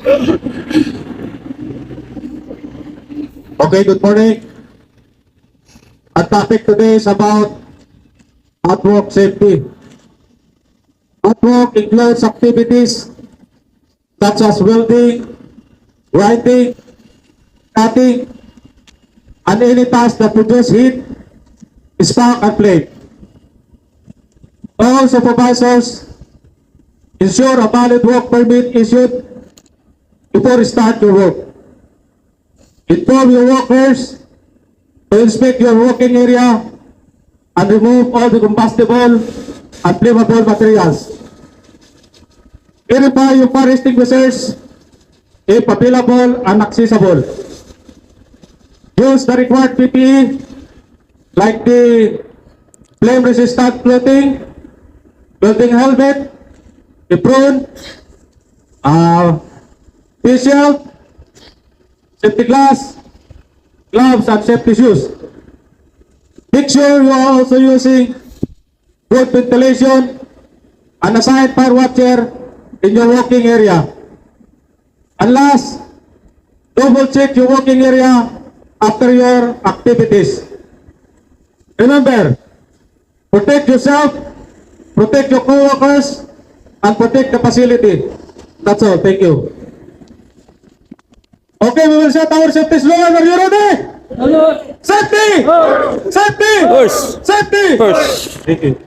Okay, good morning. Our topic today is about outwork safety. Outwork includes activities such as welding, grinding, cutting, and any task that produce heat, spark, and flame. All supervisors ensure a valid work permit issued before you start your work. Inform your workers to inspect your working area and remove all the combustible and flammable materials. Verify your fire extinguishers if available and accessible. Use the required PPE like the flame-resistant clothing, welding helmet, apron, face shield, safety glass, gloves, and safety shoes. Make sure you are also using good ventilation and assign fire watcher in your working area. And last, double check your working area after your activities. Remember, protect yourself, protect your co-workers, and protect the facility. That's all. Thank you. Okay, we will set our safety slogan. Are you ready? Hello. Safety! Safety! First. Safety! First. Thank you.